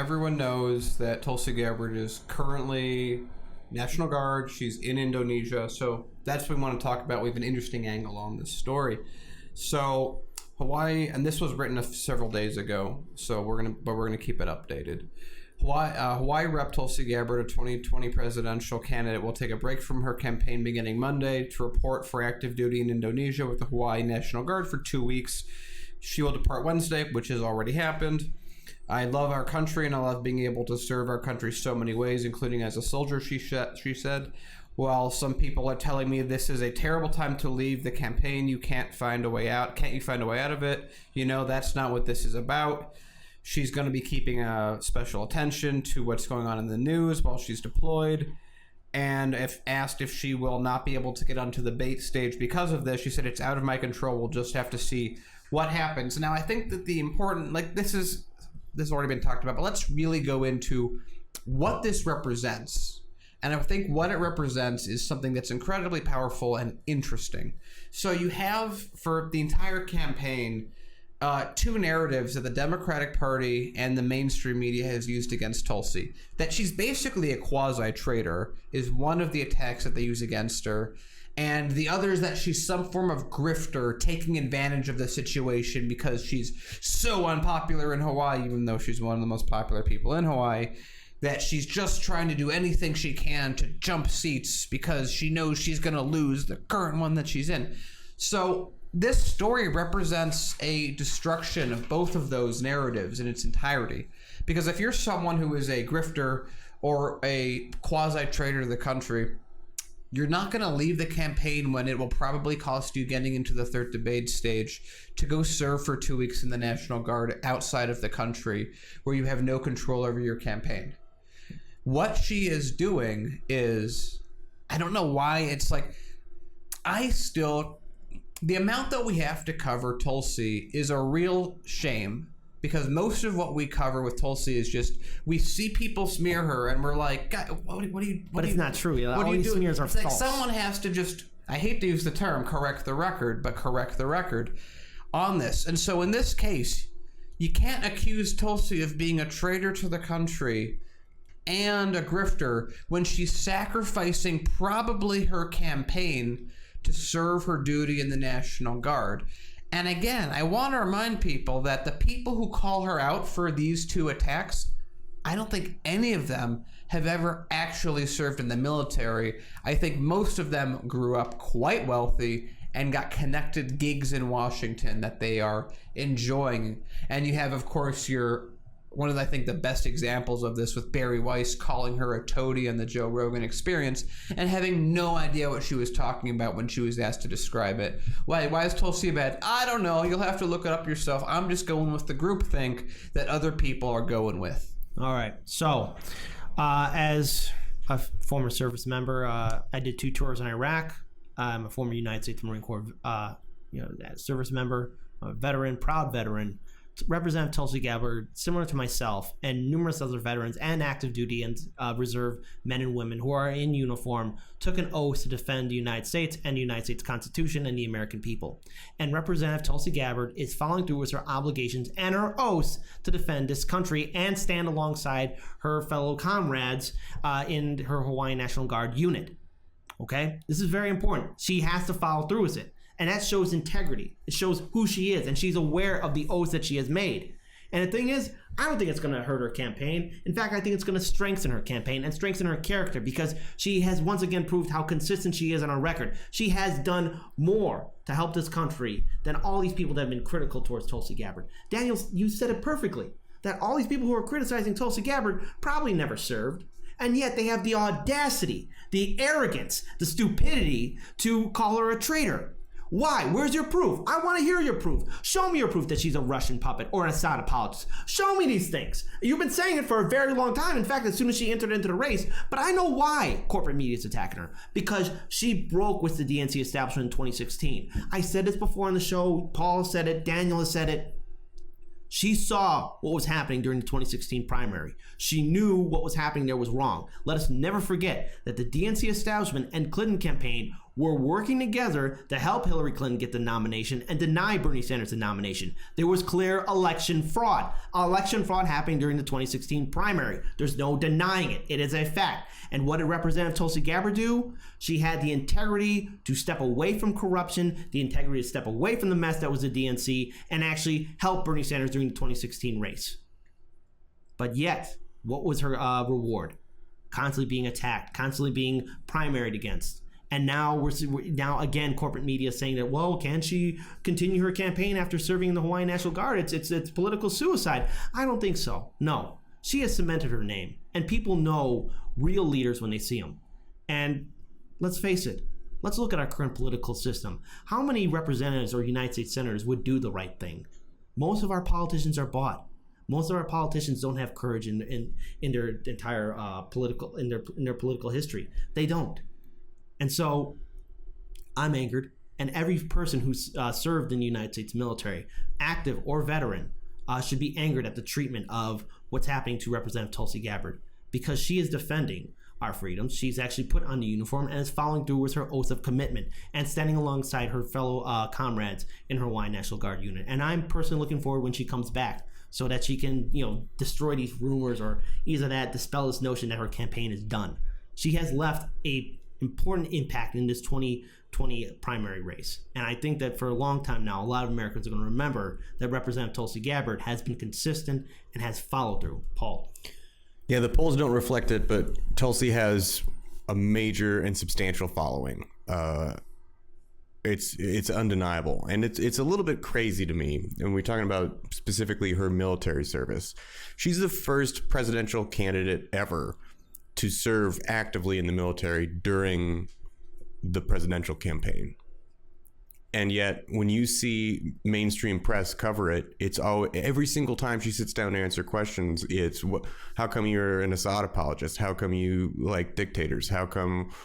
everyone knows that Tulsi Gabbard is currently National Guard. She's in Indonesia, so that's what we want to talk about. We have an interesting angle on this story. So Hawaii, and this was written several days ago, so we're gonna keep it updated. Hawaii Rep Tulsi Gabbard, a 2020 presidential candidate, will take a break from her campaign beginning Monday to report for active duty in Indonesia with the Hawaii National Guard for 2 weeks. She will depart Wednesday, which has already happened. I love our country, and I love being able to serve our country so many ways, including as a soldier, she said. While some people are telling me this is a terrible time to leave the campaign, you can't find a way out. Can't you find a way out of it? You know, that's not what this is about. She's going to be keeping special attention to what's going on in the news while she's deployed. And if asked if she will not be able to get onto the debate stage because of this, she said, it's out of my control. We'll just have to see what happens. Now, I think that the important, this has already been talked about, but let's really go into what this represents. And I think what it represents is something that's incredibly powerful and interesting. So you have, for the entire campaign, two narratives that the Democratic Party and the mainstream media has used against Tulsi. That she's basically a quasi-traitor is one of the attacks that they use against her. And the other is that she's some form of grifter taking advantage of the situation because she's so unpopular in Hawaii, even though she's one of the most popular people in Hawaii, that she's just trying to do anything she can to jump seats because she knows she's going to lose the current one that she's in. So this story represents a destruction of both of those narratives in its entirety. Because if you're someone who is a grifter or a quasi-traitor to the country, you're not going to leave the campaign when it will probably cost you getting into the third debate stage to go serve for 2 weeks in the National Guard outside of the country where you have no control over your campaign. What she is doing is, I don't know why, it's like, the amount that we have to cover Tulsi is a real shame, because most of what we cover with Tulsi is just, we see people smear her and we're like, God, what do you... But it's not true. All these smears are false. Like someone has to just, I hate to use the term, correct the record, but correct the record on this. And so in this case, you can't accuse Tulsi of being a traitor to the country and a grifter when she's sacrificing probably her campaign to serve her duty in the National Guard. And again, I want to remind people that the people who call her out for these two attacks, I don't think any of them have ever actually served in the military. I think most of them grew up quite wealthy and got connected gigs in Washington that they are enjoying. And you have, of course, one of, I think, the best examples of this with Barry Weiss calling her a toady on the Joe Rogan Experience and having no idea what she was talking about when she was asked to describe it. Why is Tulsi bad? I don't know. You'll have to look it up yourself. I'm just going with the groupthink that other people are going with. All right. So, as a former service member, I did 2 tours in Iraq. I'm a former United States Marine Corps service member, a veteran, proud veteran. Representative Tulsi Gabbard, similar to myself and numerous other veterans and active duty and reserve men and women who are in uniform, took an oath to defend the United States and the United States Constitution and the American people. And Representative Tulsi Gabbard is following through with her obligations and her oaths to defend this country and stand alongside her fellow comrades in her Hawaii National Guard unit. Okay? This is very important. She has to follow through with it. And that shows integrity. It shows who she is, and she's aware of the oaths that she has made. And the thing is, I don't think it's going to hurt her campaign. In fact, I think it's going to strengthen her campaign and strengthen her character, because she has once again proved how consistent she is on her record. She has done more to help this country than all these people that have been critical towards Tulsi Gabbard. Daniel, you said it perfectly, that all these people who are criticizing Tulsi Gabbard probably never served. And yet they have the audacity, the arrogance, the stupidity to call her a traitor. Why? Where's your proof? I want to hear your proof. Show me your proof that she's a Russian puppet or an Assad apologist. Show me these things. You've been saying it for a very long time. In fact, as soon as she entered into the race. But I know why corporate media is attacking her. Because she broke with the DNC establishment in 2016. I said this before on the show. Paul said it. Daniel has said it. She saw what was happening during the 2016 primary. She knew what was happening there was wrong. Let us never forget that the DNC establishment and Clinton campaign were working together to help Hillary Clinton get the nomination and deny Bernie Sanders the nomination. There was clear election fraud. Election fraud happened during the 2016 primary. There's no denying it. It is a fact. And what did Representative Tulsi Gabbard do? She had the integrity to step away from corruption, the integrity to step away from the mess that was the DNC, and actually help Bernie Sanders during the 2016 race. But yet, what was her reward? Constantly being attacked, constantly being primaried against. And now we're now again corporate media saying that, well, can she continue her campaign after serving in the Hawaiian National Guard? It's political suicide. I don't think so. No, she has cemented her name, and people know real leaders when they see them. And let's face it, let's look at our current political system. How many representatives or United States senators would do the right thing? Most of our politicians are bought. Most of our politicians don't have courage in their entire political in their political history. They don't. And so I'm angered, and every person who's served in the United States military, active or veteran, should be angered at the treatment of what's happening to Representative Tulsi Gabbard, because she is defending our freedoms. She's actually put on the uniform and is following through with her oath of commitment and standing alongside her fellow comrades in her Hawaiian National Guard unit. And I'm personally looking forward when she comes back, so that she can, destroy these rumors or either that dispel this notion that her campaign is done. She has left a important impact in this 2020 primary race. And I think that for a long time now, a lot of Americans are going to remember that Representative Tulsi Gabbard has been consistent and has followed through. Paul. Yeah, the polls don't reflect it, but Tulsi has a major and substantial following. It's undeniable, and it's a little bit crazy to me. And we're talking about specifically her military service. She's the first presidential candidate ever to serve actively in the military during the presidential campaign. And yet, when you see mainstream press cover it, it's all every single time she sits down to answer questions, it's how come you're an Assad apologist? How come you like dictators?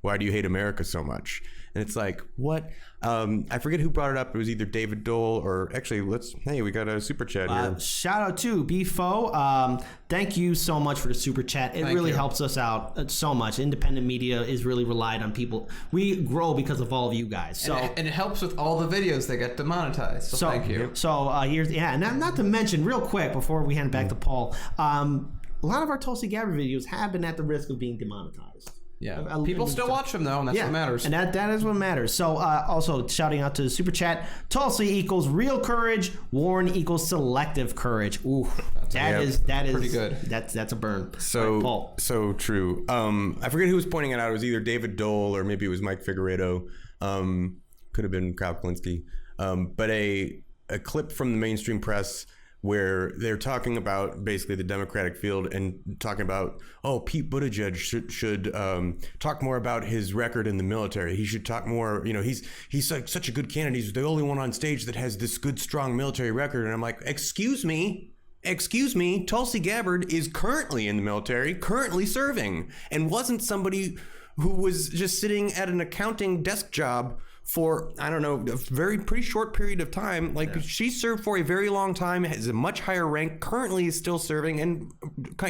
Why do you hate America so much? And it's like, what? I forget who brought it up. It was either David Dole or actually, we got a super chat here. Shout out to BFO. Thank you so much for the super chat. It really helps us out so much. Independent media is really relied on people. We grow because of all of you guys. So and it helps with all the videos that get demonetized. So thank you. So here's not to mention real quick before we hand it back to Paul. A lot of our Tulsi Gabbard videos have been at the risk of being demonetized. Yeah, people still watch them though, and that's what matters. And that is what matters. So also shouting out to the super chat, Tulsi equals real courage, Warren equals selective courage. Ooh, that is pretty good. That's a burn. So right, Paul. So true. I forget who was pointing it out. It was either David Dole or maybe it was Mike Figueredo. Could have been Kyle Kalinske. But a clip from the mainstream press where they're talking about basically the Democratic field and talking about, Pete Buttigieg should talk more about his record in the military. He should talk more, he's like such a good candidate. He's the only one on stage that has this good, strong military record. And I'm like, excuse me, Tulsi Gabbard is currently in the military, currently serving, and wasn't somebody who was just sitting at an accounting desk job for, I don't know, a pretty short period of time. She served for a very long time, has a much higher rank, currently is still serving, and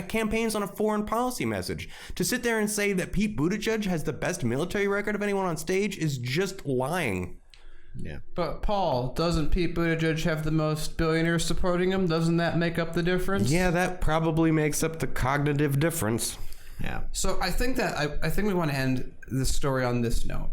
campaigns on a foreign policy message. To sit there and say that Pete Buttigieg has the best military record of anyone on stage is just lying. Yeah. But Paul, doesn't Pete Buttigieg have the most billionaires supporting him? Doesn't that make up the difference? Yeah, that probably makes up the cognitive difference. Yeah. So I think we want to end this story on this note.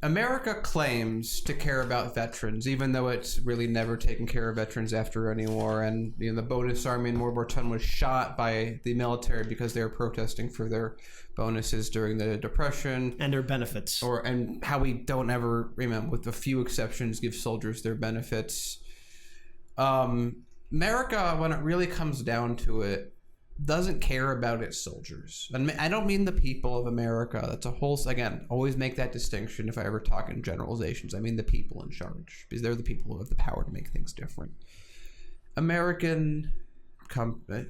America claims to care about veterans, even though it's really never taken care of veterans after any war. And the bonus army in World War II was shot by the military because they were protesting for their bonuses during the Depression and their benefits, and how we don't ever, with a few exceptions, give soldiers their benefits. America, when it really comes down to it, doesn't care about its soldiers. And I don't mean the people of America. That's a whole, again, always make that distinction if I ever talk in generalizations. I mean the people in charge, because they're the people who have the power to make things different. American company,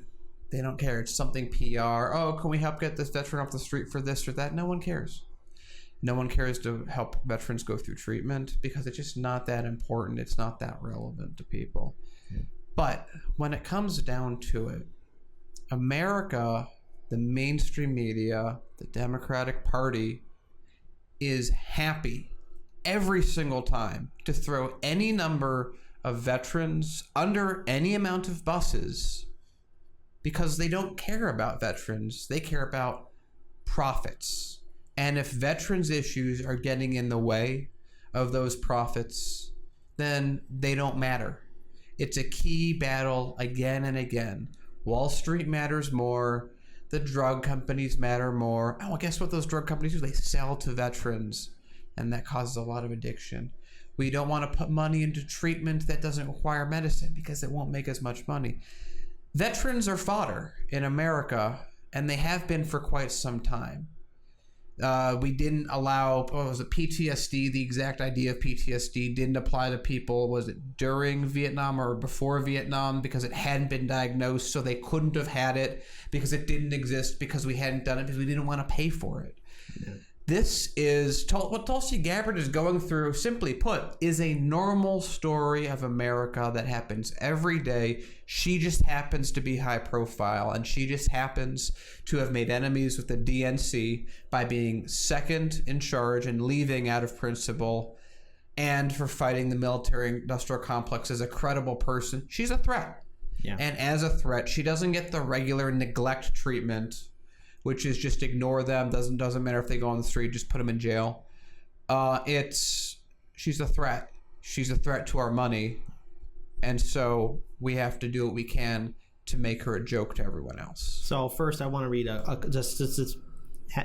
they don't care. It's something PR. Can we help get this veteran off the street for this or that? No one cares. No one cares to help veterans go through treatment because it's just not that important. It's not that relevant to people. Yeah. But when it comes down to it, America, the mainstream media, the Democratic Party, is happy every single time to throw any number of veterans under any amount of buses because they don't care about veterans. They care about profits. And if veterans issues are getting in the way of those profits, then they don't matter. It's a key battle again and again. Wall Street matters more. The drug companies matter more. Oh, guess what those drug companies do? They sell to veterans, and that causes a lot of addiction. We don't want to put money into treatment that doesn't require medicine because it won't make as much money. Veterans are fodder in America, and they have been for quite some time. We didn't allow, was it PTSD? The exact idea of PTSD didn't apply to people. Was it during Vietnam or before Vietnam? Because it hadn't been diagnosed, so they couldn't have had it because it didn't exist because we hadn't done it because we didn't want to pay for it. Yeah. This is what Tulsi Gabbard is going through, simply put, is a normal story of America that happens every day. She just happens to be high profile, and she just happens to have made enemies with the DNC by being second in charge and leaving out of principle, and for fighting the military-industrial complex as a credible person. She's a threat. Yeah. And as a threat, she doesn't get the regular neglect treatment, which is just ignore them. Doesn't matter if they go on the street, just put them in jail. She's a threat. She's a threat to our money, and so we have to do what we can to make her a joke to everyone else. So first, I want to read just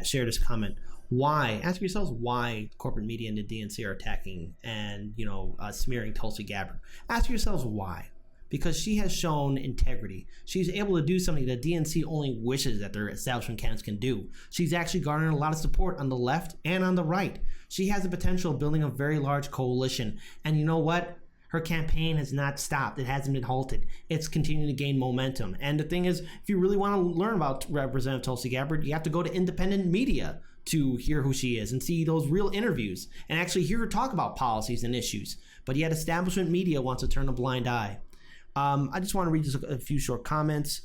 share this comment. Why? Ask yourselves why corporate media and the DNC are attacking and smearing Tulsi Gabbard. Ask yourselves why. Because she has shown integrity. She's able to do something that DNC only wishes that their establishment candidates can do. She's actually garnered a lot of support on the left and on the right. She has the potential of building a very large coalition. And you know what? Her campaign has not stopped. It hasn't been halted. It's continuing to gain momentum. And the thing is, if you really want to learn about Representative Tulsi Gabbard, you have to go to independent media to hear who she is and see those real interviews and actually hear her talk about policies and issues. But yet establishment media wants to turn a blind eye. I just want to read just a few short comments.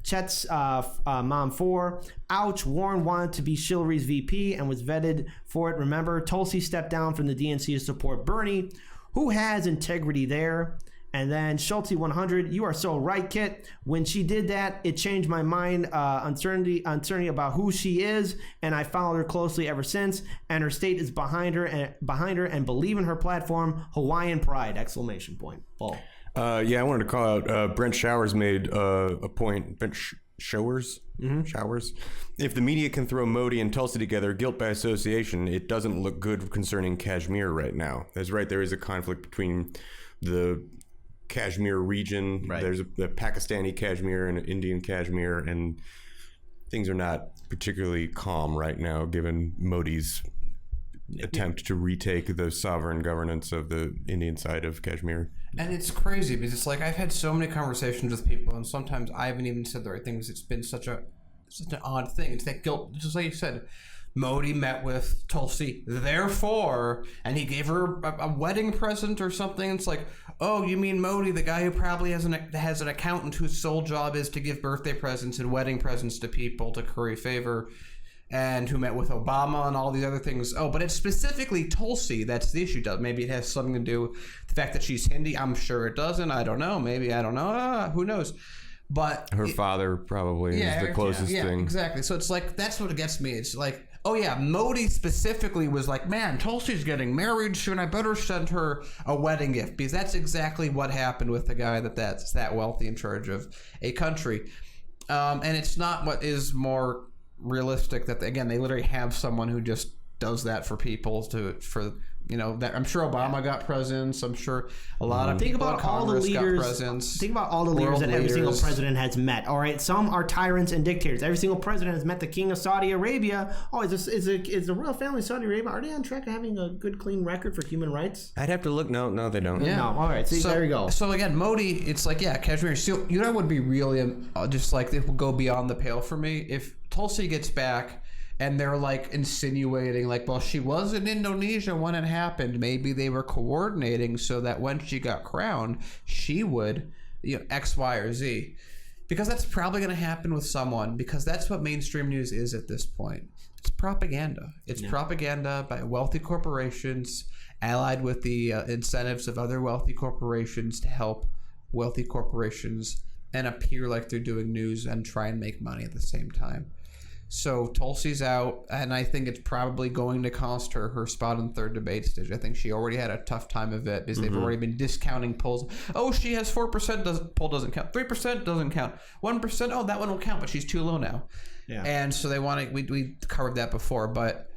Chet's mom 4. Ouch, Warren wanted to be Hillary's VP and was vetted for it. Remember, Tulsi stepped down from the DNC to support Bernie. Who has integrity there? And then Schulte 100, you are so right, Kit. When she did that, it changed my mind. Uncertainty about who she is, and I followed her closely ever since. And her state is behind her and believe in her platform. Hawaiian pride! ! Paul. I wanted to call out Brent Showers made a point. Brent Showers? Mm-hmm. Showers? If the media can throw Modi and Tulsi together, guilt by association, it doesn't look good concerning Kashmir right now. That's right, there is a conflict between the Kashmir region. Right. There's the Pakistani Kashmir and Indian Kashmir, and things are not particularly calm right now given Modi's attempt to retake the sovereign governance of the Indian side of Kashmir. And it's crazy because it's like I've had so many conversations with people, and sometimes I haven't even said the right things. It's been such an odd thing. It's that guilt, just like you said. Modi met with Tulsi, therefore, and he gave her a wedding present or something. It's like, oh, you mean Modi, the guy who probably has an accountant whose sole job is to give birthday presents and wedding presents to people to curry favor, and who met with Obama and all these other things. Oh, but it's specifically Tulsi that's the issue. Maybe it has something to do with the fact that she's Hindi. I'm sure it doesn't. I don't know. Maybe I don't know. Who knows? But her father probably is the closest thing. Exactly. So it's like, that's what gets me. It's like, oh yeah, Modi specifically was like, man, Tulsi's getting married soon. I better send her a wedding gift, because that's exactly what happened with the guy that's that wealthy in charge of a country. And it's not what is more realistic that, again, they literally have someone who just does that for people that I'm sure Obama got presents. I'm sure a lot of people in Congress got presents. Think about all the leaders that every single president has met. All right, some are tyrants and dictators. Every single president has met the king of Saudi Arabia. Oh, is the royal family of Saudi Arabia, are they on track of having a good, clean record for human rights? I'd have to look. No, they don't. Yeah. No. All right. See, there you go. So again, Modi, it's like, yeah, Kashmir. So, you know, would be really just like, it would go beyond the pale for me if Tulsi gets back. And they're like insinuating like, well, she was in Indonesia when it happened. Maybe they were coordinating so that when she got crowned, she would, X, Y, or Z. Because that's probably going to happen with someone, because that's what mainstream news is at this point. It's propaganda. It's propaganda by wealthy corporations allied with the incentives of other wealthy corporations to help wealthy corporations and appear like they're doing news and try and make money at the same time. So Tulsi's out, and I think it's probably going to cost her spot in third debate stage. I think she already had a tough time of it because they've already been discounting polls. Oh, she has 4%, poll doesn't count. 3% doesn't count. 1%, oh, that one will count, but she's too low now. Yeah. And so they want to, we covered that before, but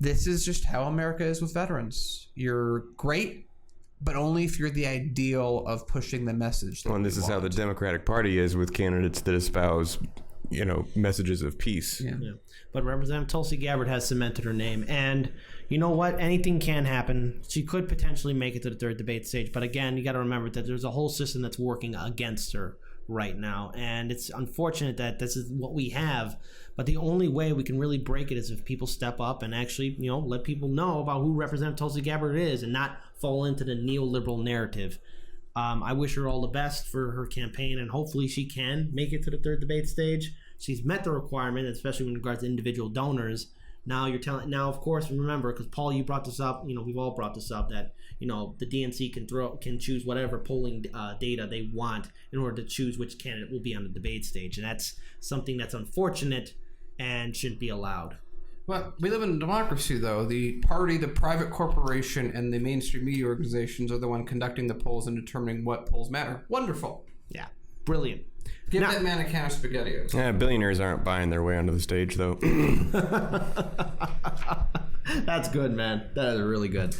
this is just how America is with veterans. You're great, but only if you're the ideal of pushing the message. Well, and this is how the Democratic Party is with candidates that espouse messages of peace. Yeah. But Representative Tulsi Gabbard has cemented her name, and you know what? Anything can happen. She could potentially make it to the third debate stage, but again, you got to remember that there's a whole system that's working against her right now, and it's unfortunate that this is what we have. But the only way we can really break it is if people step up and actually, let people know about who Representative Tulsi Gabbard is, and not fall into the neoliberal narrative. I wish her all the best for her campaign, and hopefully she can make it to the third debate stage. She's met the requirement, especially in regards to individual donors. Now, of course, remember, because Paul, you brought this up, we've all brought this up, that, the DNC can choose whatever polling data they want in order to choose which candidate will be on the debate stage. And that's something that's unfortunate and shouldn't be allowed. Well, we live in a democracy, though. The party, the private corporation, and the mainstream media organizations are the one conducting the polls and determining what polls matter. Wonderful. Yeah. Brilliant. Give that man a can of SpaghettiOs. Yeah, billionaires aren't buying their way onto the stage, though. That's good, man. That is really good.